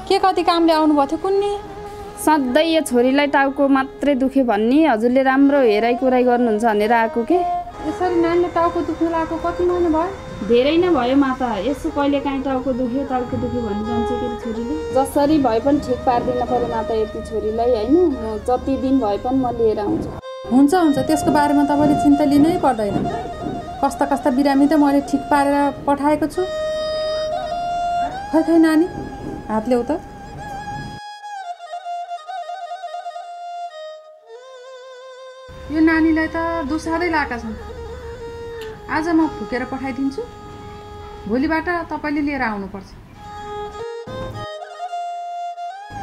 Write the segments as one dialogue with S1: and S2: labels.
S1: के कति कामले आउनुभएको थियो कुन्नी?
S2: सधैँ यो छोरीलाई टाउको मात्रै दुख्यो भन्ने हजुरले राम्रो हेराइ कुराइ गर्नुहुन्छ भनेर आएको के।
S1: यसरी नानीले टाउको दुख्न लागेको कति महिना भयो?
S2: धेरै नै भयो माता। यसो कहिले काहीँ टाउको दुख्यो भनि जान्छ के छोरीले। जसरी भए पनि ठिक पारिदिन पर्यो माता यति छोरीलाई होइन। म जति दिन भए पनि म लिएर आउँछु।
S1: हुन्छ त्यसको बारेमा तपाईँले चिन्ता लिनै पर्दैन। कस्ता कस्ता बिरामी त मैले ठिक पारेर पठाएको छु। खै नानी हात ल्याउ त। यो नानीलाई त दुसादै लागेका छन्। आज म फुकेर पठाइदिन्छु। भोलिबाट तपाईँले लिएर आउनुपर्छ।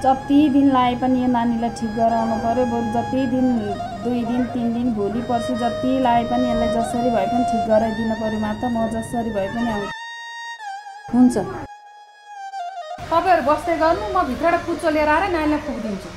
S2: जति दिन लाए पनि यो नानीलाई ठिक गराउनु पर्यो। बरु जति दिन 2 दिन 3 दिन भोलि पर्सि जति लाए पनि यसलाई जसरी भए पनि ठिक गराइदिनु पर्यो माता। म जसरी भए पनि आउँछु।
S1: हुन्छ तपाईँहरू बस्दै गर्नु। म भित्रबाट कुचो लिएर आएर नानीलाई फुकिदिन्छु।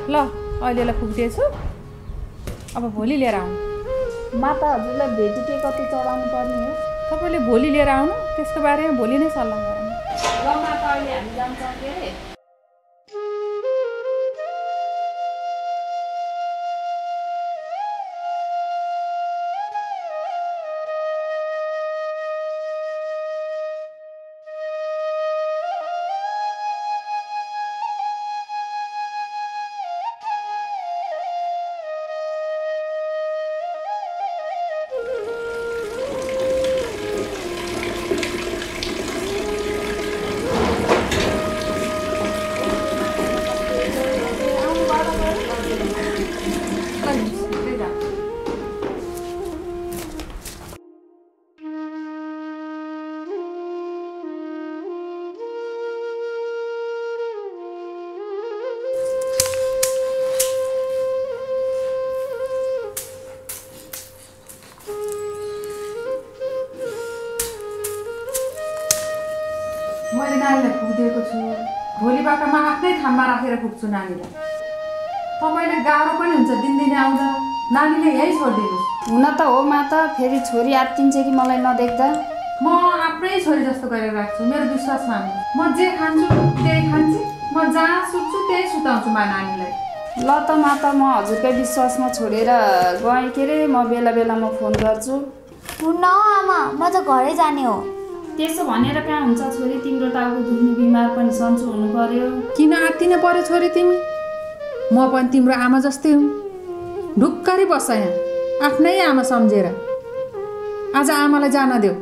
S1: ल अहिलेलाई फुकिदिएछु। अब भोलि लिएर आउनु।
S2: माता हजुरलाई भेटी के कति चढाउनु पर्ने हो?
S1: तपाईँले भोलि लिएर आउनु। त्यसको बारेमा भोलि नै सल्लाह गरौँ।
S2: ल माता अहिले हामी जान्छौँ के अरे।
S1: मैले नानीलाई फुकिदिएको छु। भोलिबाट म आफ्नै ठाउँमा राखेर फुक्छु नानीलाई। तपाईँले गाह्रो पनि हुन्छ दिनदिनै आउँदा। नानीले यहीँ छोडिदिनुहोस्।
S2: हुन त हो माता। फेरि छोरी आत्तिन्छ कि मलाई नदेख्दा।
S1: म आफ्नै छोरी जस्तो गरेर राख्छु। मेरो विश्वास मान्नु। म जे खान्छु त्यही खान्छु। म जहाँ सुत्छु त्यही सुताउँछु नानीलाई।
S2: ल त माता म हजुरकै विश्वासमा छोडेर गएँ के अरे। म बेला बेलामा फोन गर्छु।
S3: हुन्न आमा, म त घरै जाने हो।
S2: त्यसो भनेर कहाँ हुन्छ छोरी। तिम्रो टाउको दुख्ने बिमार पनि सन्चो हुनु पर्यो।
S1: किन आत्तिन पर्यो छोरी तिमी? म पनि तिम्रो आमा जस्तै हुँ। ढुक्करी बस्छ यहाँ आफ्नै आमा सम्झेर। आज आमालाई जान देऊ।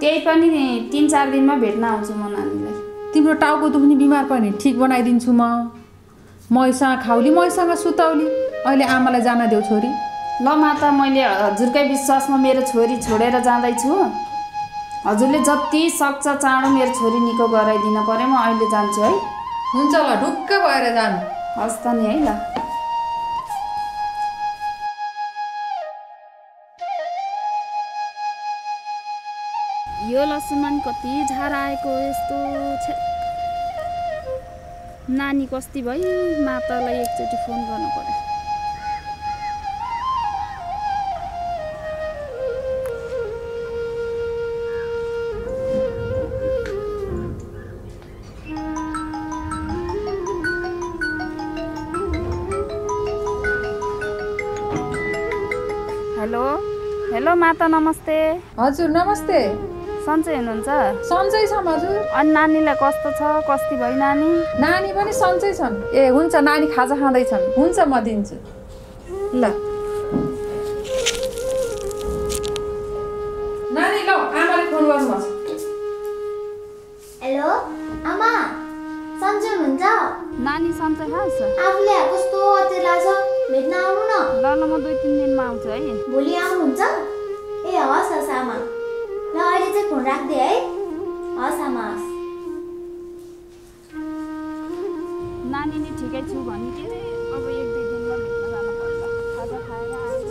S2: त्यही पनि 3-4 दिनमा भेट्न आउँछु म नानीलाई।
S1: तिम्रो टाउको दुख्ने बिमार पनि ठिक बनाइदिन्छु म। मैसँग खाउली मैसँग सुतौली। अहिले आमालाई जान देऊ छोरी।
S2: ल माता मैले हजुरकै विश्वासमा मेरो छोरी छोडेर जाँदैछु। हजुरले जति सक्छ चाँडो मेरो छोरी निको गराइदिन पर्यो। म अहिले जान्छु है।
S1: हुन्छ ल ढुक्क भएर जानु।
S2: हस् त नि है ल। यो लसुनमा कति झार आएको यस्तो छे। नानी कस्ती भयो। मातालाई एकचोटि फोन गर्नु पर्यो। हेलो माता नमस्ते।
S1: हजुर नमस्ते।
S2: सन्चै हुनुहुन्छ?
S1: सन्चै छम हजुर।
S2: अनि नानीलाई कस्तो छ? कस्ती भयो नानी?
S1: नानी पनि सन्चै छन्। ए हुन्छ नानी खाजा खाँदैछन्। हुन्छ म दिन्छु। ल नानी ल आमाले फोन गर्नुभएको छ।
S3: हेलो आमा, सन्चै हुनुहुन्छ?
S2: नानी सन्चै हस्?
S3: आफूले कस्तो अचेला छ। भेट्न आउनु न।
S2: ल म 2-3 दिनमा आउँछु है।
S3: भोलि आउनुहुन्छ? ए हस् हस् आमा। ल अहिले चाहिँ फोन राख्दे है। हस् आमा हस्।
S2: नानी नि ठिकै छु भन्ने के रे, अब 1-2 दिनमा भेट्न जानु पर्छ। खाजा खाएर आएर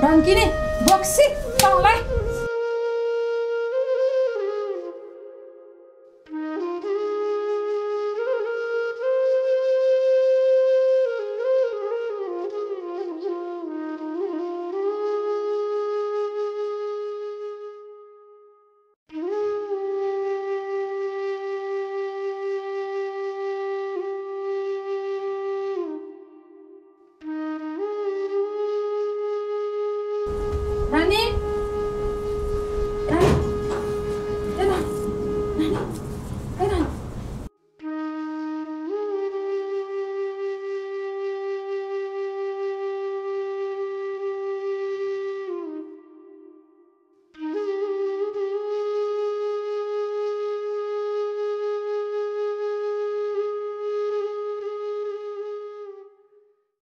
S1: डङ्की नि बक्सी तँलाई